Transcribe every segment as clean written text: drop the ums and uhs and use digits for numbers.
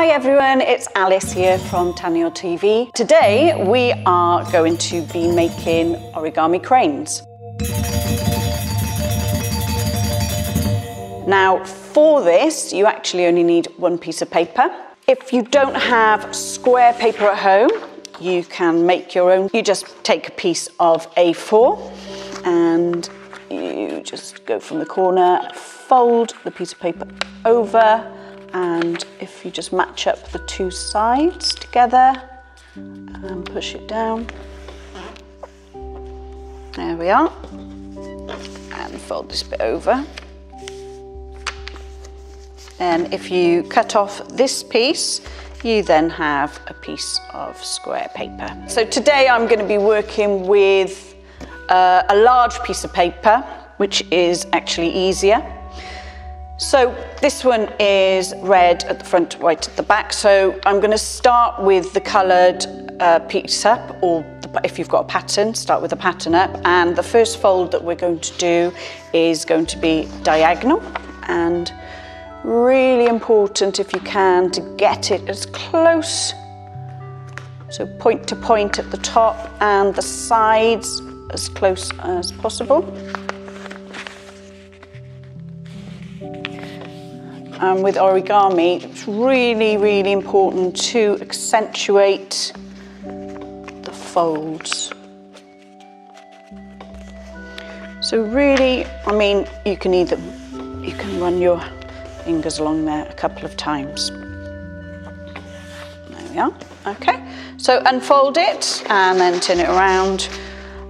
Hi everyone, it's Alice here from Tanio TV. Today we are going to be making origami cranes. Now for this you actually only need one piece of paper. If you don't have square paper at home, you can make your own. You just take a piece of A4 and you just go from the corner, fold the piece of paper over, and if you just match up the two sides together and push it down, there we are, and fold this bit over. And if you cut off this piece, you then have a piece of square paper. So today I'm going to be working with a large piece of paper, which is actually easier. So this one is red at the front, white at the back. So I'm going to start with the coloured piece up, or if you've got a pattern, start with a pattern up. And the first fold that we're going to do is going to be diagonal, and really important, if you can, to get it as close, so point to point at the top and the sides as close as possible. And with origami, it's really, really important to accentuate the folds. So really, I mean, you can run your fingers along there a couple of times. There we are. Okay, so unfold it and then turn it around,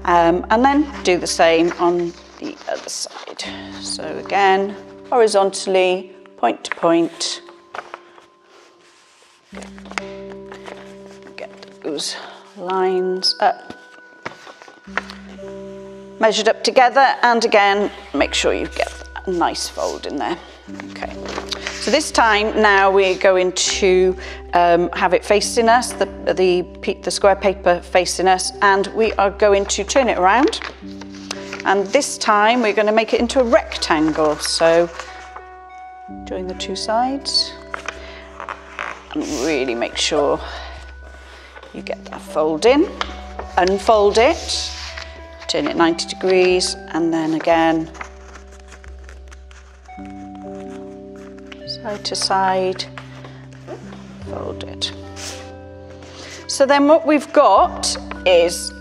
and then do the same on the other side. So again, horizontally, point to point. Get those lines up, measured up together, and again, make sure you get a nice fold in there. Okay, so this time now we're going to have it facing us, the square paper facing us, and we are going to turn it around, and this time we're going to make it into a rectangle. So join the two sides and really make sure you get that fold in, unfold it, turn it 90 degrees, and then again side to side, fold it. So then what we've got is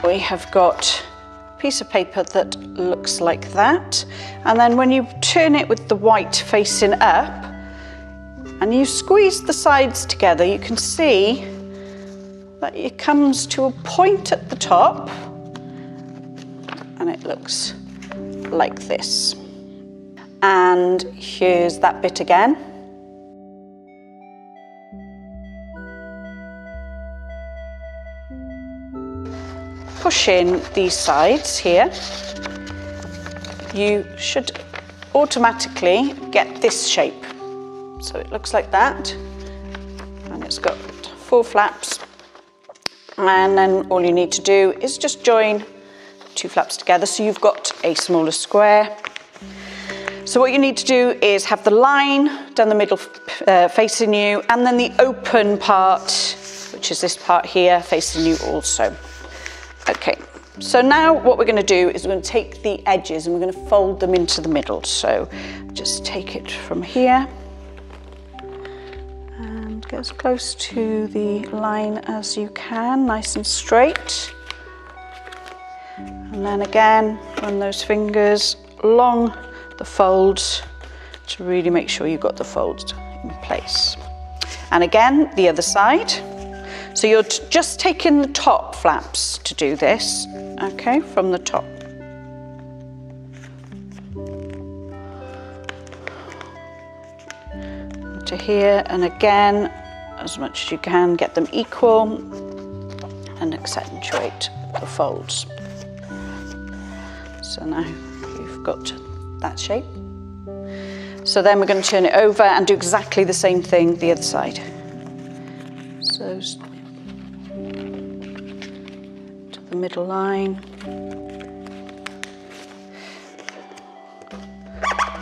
we have got a piece of paper that looks like that, and then when you turn it with the white facing up and you squeeze the sides together, you can see that it comes to a point at the top and it looks like this. And here's that bit again. Push in these sides here. You should automatically get this shape. So it looks like that, and it's got 4 flaps. And then all you need to do is just join 2 flaps together, so you've got a smaller square. So what you need to do is have the line down the middle facing you, and then the open part, which is this part here, facing you also. Okay, so now what we're going to do is we're going to take the edges and we're going to fold them into the middle. So just take it from here and get as close to the line as you can, nice and straight. And then again, run those fingers along the folds to really make sure you've got the folds in place. And again, the other side. So you're just taking the top flaps to do this, okay, from the top. To here, and again, as much as you can, get them equal and accentuate the folds. So now you've got that shape. So then we're going to turn it over and do exactly the same thing the other side. So to the middle line.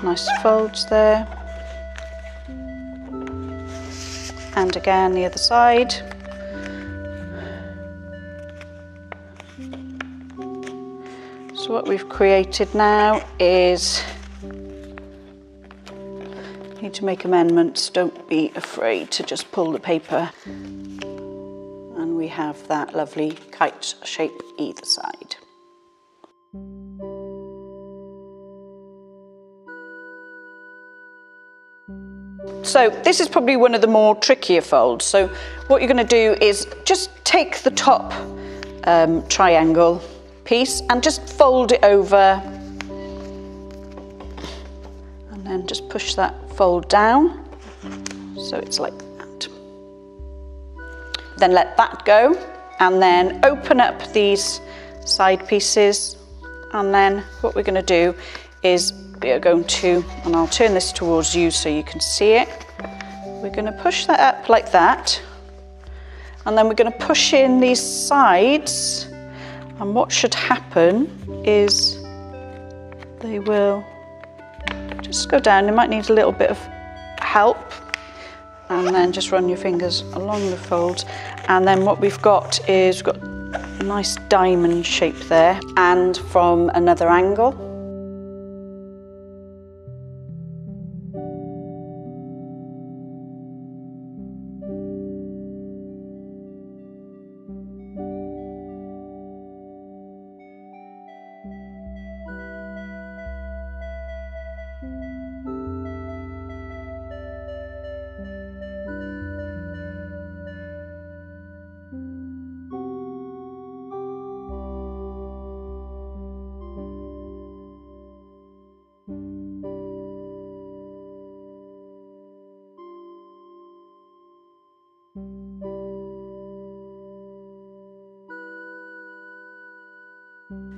Nice folds there. and again the other side. So what we've created now is, need to make amendments, don't be afraid to just pull the paper, and we have that lovely kite shape either side. So this is probably one of the more trickier folds. So what you're going to do is just take the top triangle piece and just fold it over, and then just push that fold down so it's like that. Then let that go, and then open up these side pieces, and then what we're going to do is we are going to, and I'll turn this towards you so you can see it, we're going to push that up like that, and then we're going to push in these sides, and what should happen is they will just go down. They might need a little bit of help, and then just run your fingers along the folds, and then what we've got is we've got a nice diamond shape there, and from another angle.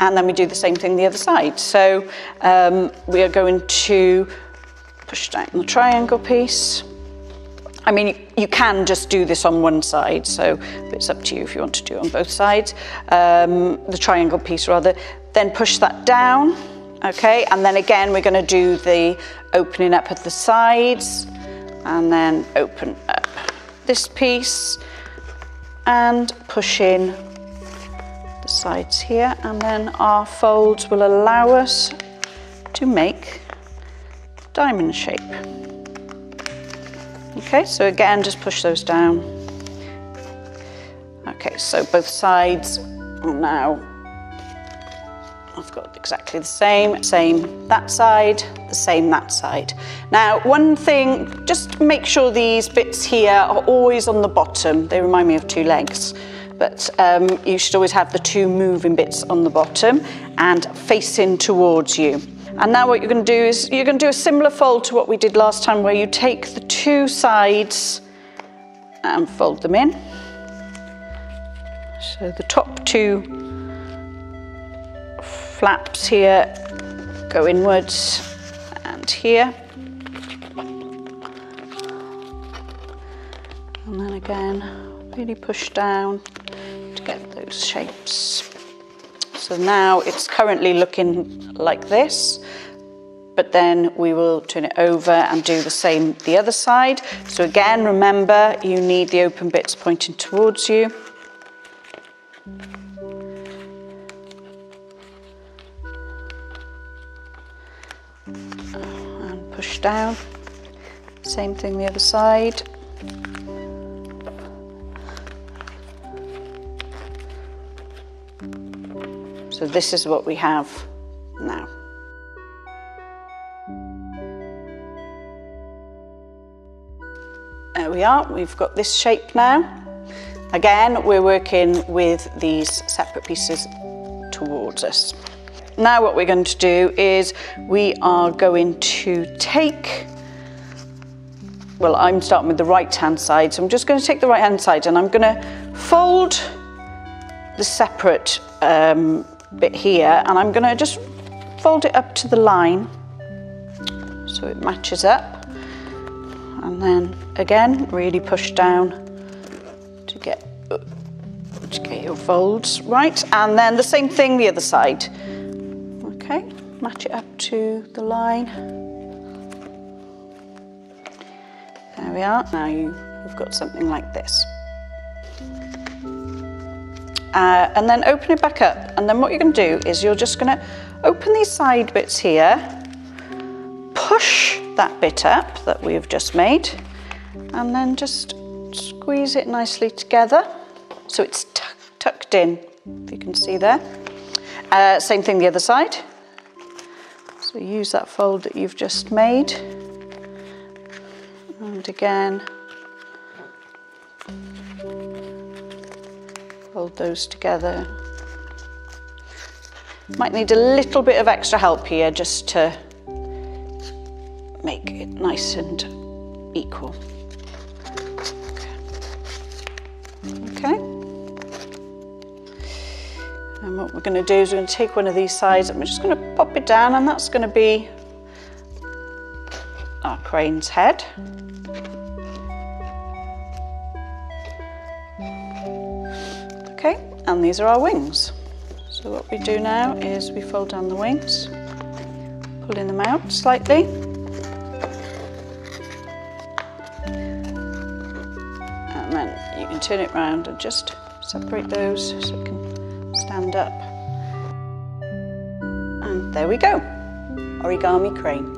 And then we do the same thing the other side. So we are going to push down the triangle piece. I mean, you can just do this on one side, so it's up to you if you want to do it on both sides. The triangle piece rather. Then push that down, okay? And then again, we're going to do the opening up at the sides, and then open up this piece and push in the sides here, and then our folds will allow us to make diamond shape. Okay, so again, just push those down. Okay, so both sides are now, I've got exactly the same that side, the same that side. Now, one thing, just make sure these bits here are always on the bottom. They remind me of two legs. But you should always have the two moving bits on the bottom and facing towards you. And now what you're going to do is you're going to do a similar fold to what we did last time, where you take the two sides and fold them in. So the top two flaps here go inwards and here. And then again, really push down to get those shapes. So now it's currently looking like this, but then we will turn it over and do the same the other side. So again, remember, you need the open bits pointing towards you. And push down. Same thing the other side. So this is what we have now. There we are, we've got this shape now. Again, we're working with these separate pieces towards us. Now what we're going to do is we are going to take, well, I'm starting with the right-hand side, so I'm just going to take the right-hand side and I'm going to fold the separate bit here, and I'm going to just fold it up to the line so it matches up, and then again really push down to get your folds right, and then the same thing the other side. Okay, match it up to the line. There we are. Now you we've got something like this. And then open it back up, and then what you're going to do is you're just going to open these side bits here, push that bit up that we've just made, and then just squeeze it nicely together so it's tucked in, if you can see there. Same thing the other side. So use that fold that you've just made, and again fold those together. Might need a little bit of extra help here just to make it nice and equal. Okay. And what we're going to do is we're going to take one of these sides and we're just going to pop it down, and that's going to be our crane's head. Okay, and these are our wings. So what we do now is we fold down the wings, pulling them out slightly. And then you can turn it round and just separate those so it can stand up. And there we go, origami crane.